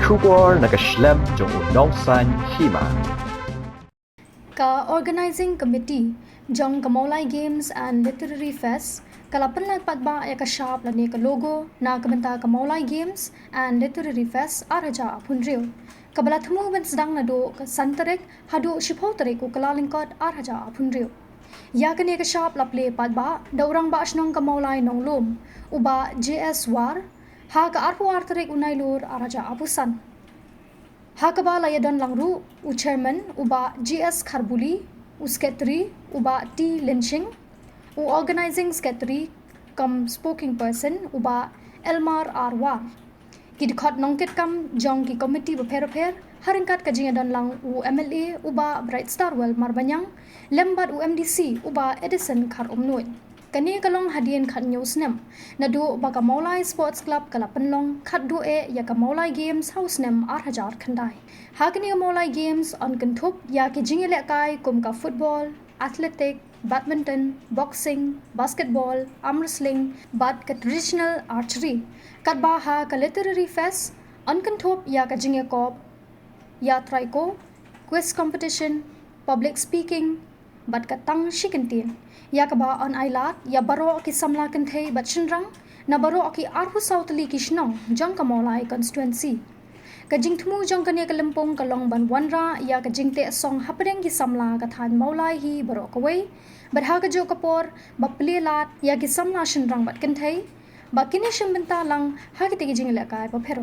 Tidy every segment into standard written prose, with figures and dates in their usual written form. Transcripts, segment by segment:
Shubor nakaslem jong unongsan hima. Ka Organizing Committee jong Kamolai Games and Literary Fest kalapan latpat ba ya kasyap lani ka logo na kabenta Kamolai Games and Literary Fest araja apunriu. Kabalat mu ben sedang nado ka santarik hadu shiphotarik ku kalalingkot araja apunriu. Ya kani kasyap laple pat ba daurang ba asnong Kamolai nong lum uba JS War ha ka arpu artarik unailur araja apusan. Hakaba layadon langru u chairman uba GS Kharbuli u secretary uba T Lynching u organizing secretary kam speaking person uba Elmar Arwar kidkhot nongket kam jong ki committee beper haringkat kajingadon lang u MLA uba Bright Star Well Marbanyang lembat u MDC uba Edison Khar Omnoy kani kalong hadian khat newsnem nadu baka Maulai Sports Club kalapanlong khat du e ya ka Maulai Games house nem 8000 khandai hakani Maulai Games on kantup ya ki jingile kai kum ka football athletic badminton boxing basketball arm wrestling bad ka traditional archery kat ba ha ka literary fest on kantup ya ka jinge kop ya traiko quiz competition public speaking bad ka tang shikantin ya kaba on ailat ya baro ki samla kanthe bachinrang na baro ki arhu sautli kishnong jong Kamolai constituency kajing thumu jong kania kalempong kalong ban wanra ya kajing te song hapdeng ki samla ka than Maulai hi baro kawai badha ka jo kapor baplelat ya ki samla shinrang bat kanthe bakini shimbenta lang ha ki te jing la kai ba pher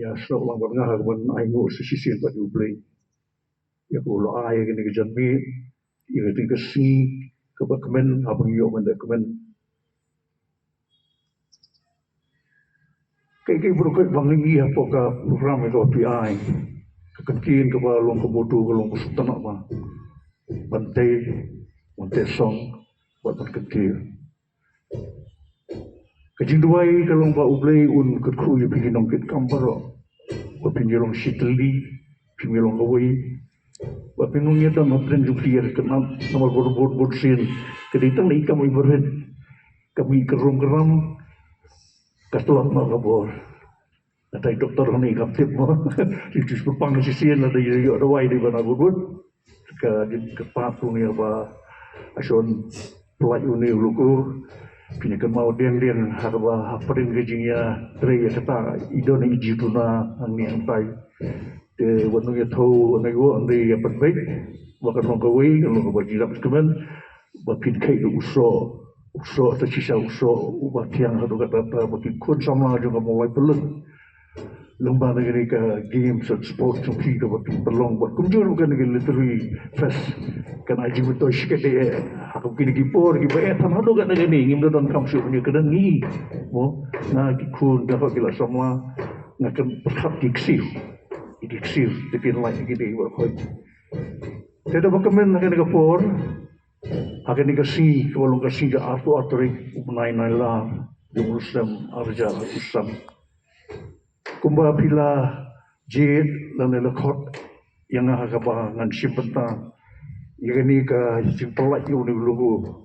ya so lang ba nga ban ai ngo si si ba du play ya ko lo ai ke ni janmi ya ti ka si ka ba kemen abang yo man da kemen kai bro ka bang ni ha po ka program itu PI ka kankin ka ba long ka botu ka long ka tanah ba bantai song buat kankin kajing duai kalong ba ublay un kutku ya pigi nong kit kambaro ba pinjolong shitli pinjolong away ba pinung ya tam apren juklier kenal nomor bord sin keditang na ikam ibarid kami kerum katuan ma kabor natay doktor ni kaptip mo ditus pang sisian na yo dawai di bana bud ka papu ni ba ason pelayu ni luku pinakan mau diang harba haparin gajingnya treya kata idon iji tuna angni antai de wanu ya tho nego andi ya penbaik wakan long kawai kalau bajirap kemen bapin kai uso ta sisa uso ubat yang hadu kata bapin kun sama juga mulai pelun lembaga negeri ka games and sports yang kita bapin pelong buat kunjur bukan negeri literary fest kan aji betul sikit dia aku kini kipor kipa tam hadu kat negeri ngim don kamsu punya kedang ni mo na kun dapat bila semua ngakan perhap diksir dipin lain gini berkoi tidak bakamen akan digapor akan digasi kalau kasi ke artu naik lah yung Muslim arja usam kumba pila jid dan lekot yang agak ngan simpenta yang ini ke simpelak yung lugu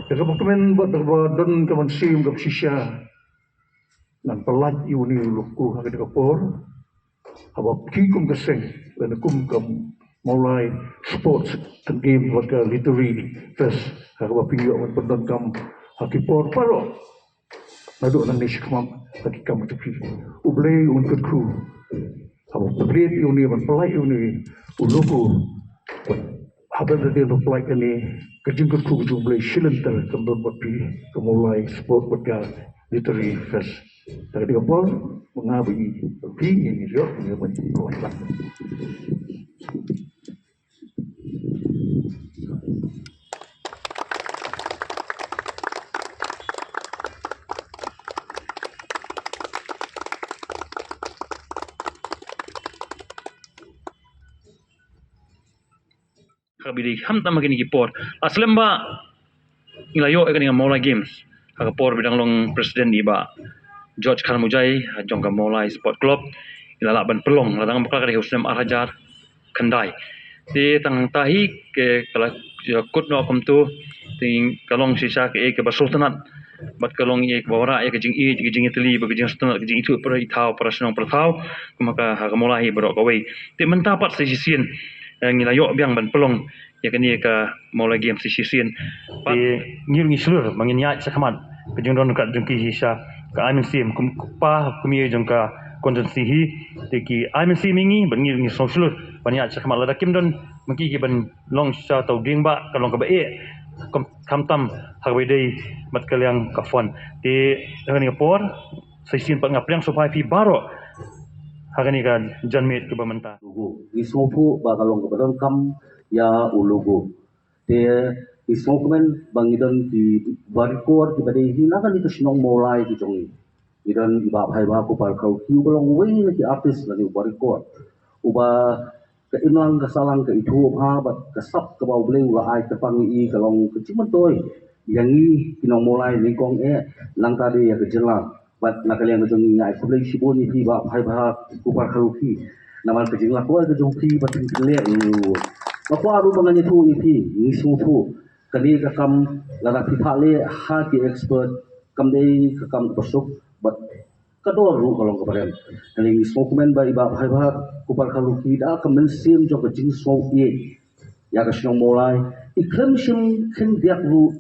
tidak bakamen buat don kaman sim kap sisya dan pelat yung lugu akan digapor abang kikum keseng dan kum Maulai sports dan game warga literary fest abang pinjau man pendan kam hakipor paro nado nang nisikam hakikam tepi ublay untuk ku abang pagrit uni man pelai uni uluku habang dia pelai ini kejengkut ku jumlah silenter kembali bapi Maulai sport warga literary fest tadi apa mengabi begini dia punya macam kabili ham tam magini kipor aslem ba ilayo e kaninga Maulai Games agapor bidang long presiden iba George Kharmujai jong ka Maulai Sport Club ilala ban pelong ladang bakla ka husnem arajar khandai ti tang tahi ke kala kut no kom tu ting kalong sisa ke basultanat bat kalong ye bawara ye kejing itali ba kejing setengah kejing itu per itau para senong per tau maka ha kamolahi berok kawai ti mentapat sisien ngilayo biang ban pelong ya kani ka mola game sisien pat ngir ngislur bangin ya sakaman kejing don ka jengki hisa ka amin sim kumpa kumie jengka konsensi hi teki amin sim mingi bangir ngi soslut banyak sakaman lada kim don mengki ki ban long sa tau ding ba kalong ka ba kam tam harbai dei mat kaliang kafon ti ngani por sesien pat ngapriang supaya pi baro hagani ka janmit ke bamenta logo isofu ba kalong kepadon kam ya ulogo te isokmen bangidon di barikor di badai hina kan di kesinong mulai di jongi idon iba bhai ba ko par kau ki bolong wei ki artis lagi barikor uba ke inang ke salang ke itu ha bat ke sap ke bau bleu la ai ke pangi kalong ke cimen toy yang ni kinong mulai ni kong lang tadi ya ke jelang bat nakalian ke jongi ngai ko blei sibon ni pi ba bhai ba ko par kau ki namal ke jingla ko ke jongi bat le lu ba ko aru bangan itu pi ni sufu kali ka kam la pi phale ha ki expert kam dei ka kam pasuk bat kador ru kalong keparen kali ni smokeman ba iba bhai ba kupar kalu ki da kamen sim jo kajing smoke ye ya ka sinong molai ikhlam sim khen diak ru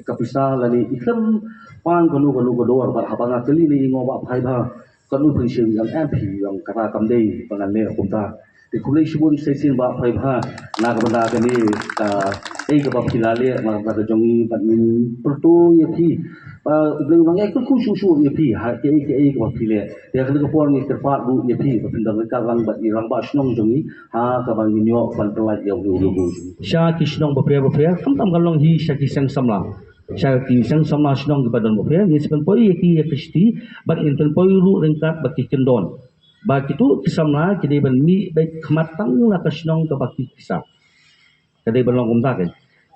kapisa lani ikhlam pan kalu dor ba habanga kali ni ngo ba bhai ba kalu phin yang mp yang kata kam dei pangan le kumta ti kulai sibun sesin ba bhai ba na ka banda ka ni ka ka ba pilale ma ka jongi pat min pertu ye ki belum nang ekor khusus ye pi ha ke ko pile ya kan ko por ni terpat bu ye pi pindang ka lang bat irang ba snong jongi ha ka bang nyo ban telat ya lu sha ki snong ba pre kam tam kalong hi sha ki sang samla sha ki sang samla snong ba don ba pre ni sepen poi ye ki ye kristi bat in pen poi ru rengkat ba ki kendon ba kitu kisamla jadi ban mi ba khamatang la ka snong ka ba ki kisap kadai ban long kum ta ke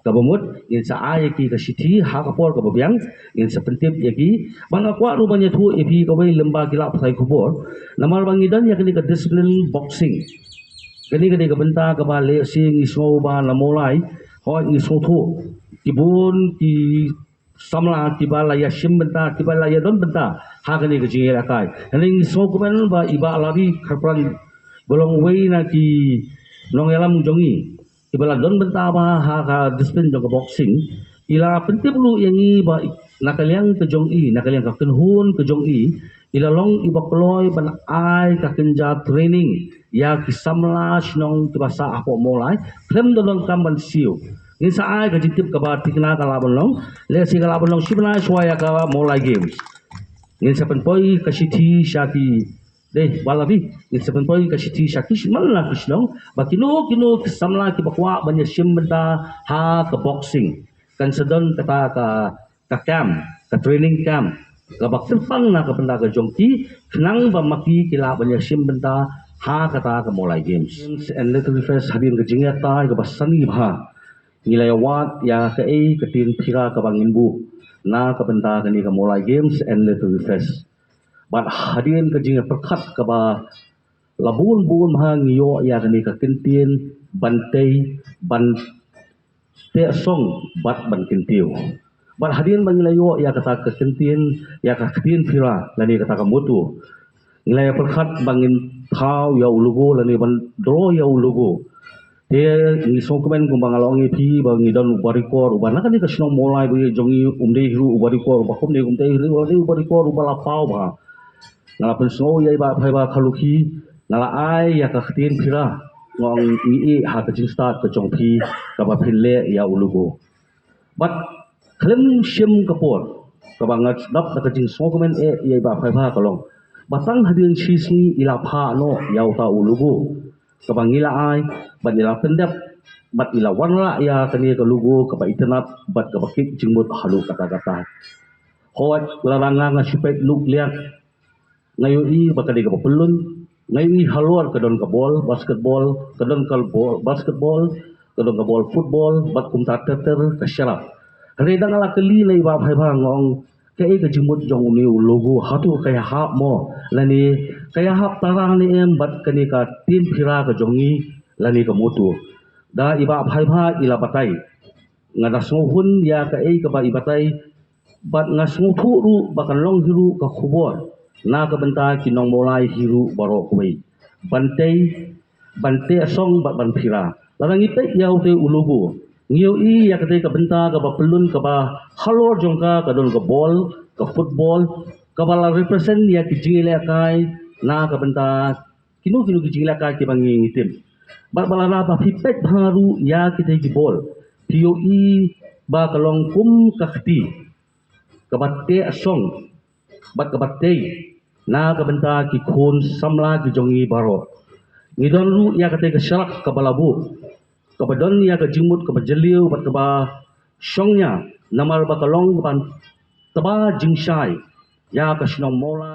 kabumut in sa ay ki ka sithi ha ka por ka babyang in sa pentip yaki bang akwa ru banya thu epi ka bai lemba kilap sai kubor namar bang idan yakni ka discipline boxing kani ka benta ka ba le sing ismo ba namolai ho ismo thu tibun ki samla tiba la ya sim benta tiba la ya don benta ha kani ka jingira kai kani ismo ko ban ba iba alabi kharpran bolong wei na ki nong elam jongi ibala don benta ba ha ka disiplin jong boxing ila pentip lu yang i ba nakaliang ke jong i nakaliang ka kenhun ke jong i ila long iba ploy ban ai ka kenja training ya kisamla snong tibasa apo molai klem don kam ban siu ni sa ai ka jitip ka ba tikna ka labon long le si ka labon long sibna swaya ka molai games ni sa penpoi ka sithi shaki deh walabi ni sepen poi ka sithi shakish malla kisnong bakino kino samla ki bakwa banya sim benda ha ka boxing kan sedon kata ka camp ka training camp ka baksen pang na ka benda ka jongki kenang ba maki kila banya sim benda ha kata ka molai games and little first hadin ka jinga ta ka basani bha nilai wat ya ka ka tin phira ka bangin bu na ka benda ka ni ka molai games and little first bat hadirin ka jinga perkhat ka ba labun bun ma ngiyo ya kani ka kintin bantai ban te song bat ban kintiu bat hadirin bangilayo ya kata ka kintin ya ka kintin pira lani kata ka mutu ngilaya perkhat bangin thau ya ulugo lani ban dro ya ulugo te ni songkemen kumbang alongi pi bangi don barikor ubana kani ka sinong molai bi jongi umde hiru barikor bakom de umde hiru barikor ubala pau ba ngala penso ya ba phai ba khaluki ngala ai ya ka khtin phira ngong ni ha ka jing start ka chong phi ka ba phin le ya ulugo but klem sim ka por ka ba ngat dap ka jing so komen ya ba phai ba ka long batang hadin chi si ila pha no ya ta ulugo ka ba ngila ai ba ila pendap bat ila wanla ya kani ka lugo ka ba internet bat ka ba kik jingmut halu kata-kata hot laranga nga sipet luk liak ngayon i bakadi ka papulun ngayon i halor kadon ka ball basketball kadon ka ball basketball kadon ka ball football bat kum tater ka syarap redang ala kali lai ba bhai bang ngong kai ka jimut jong ni logo hatu kaya hap mo lani kaya hap tarang ni em bat kani ka tin phira ka jongi lani ka mutu da iba bhai bha ila batai ngada sohun ya ka ba ibatai bat ngasmupu ru bakan long hiru ka khubor na ka benta kinong molai hiru baro kwei bante asong bat ban phira larang ipe yau te ulugo ngiu i ya kate ka benta ka ba pelun ka ba halor jongka ka don ka ball ka football ka bala represent ya ki jingile kai na ka benta kinu ki jingile kai ki bangi ngitim bat bala na ba pipet baru ya kite ki ball POE ba kalong kum kakti kabate asong bat kabate na kabenta ki khon samla ki jongi baro ngidon ru ya kate ka syarak kabalabu kabadon ya ka jimut kabajeliu bat kaba syongnya namar ba kalong ban taba jingshai ya ka shnong mola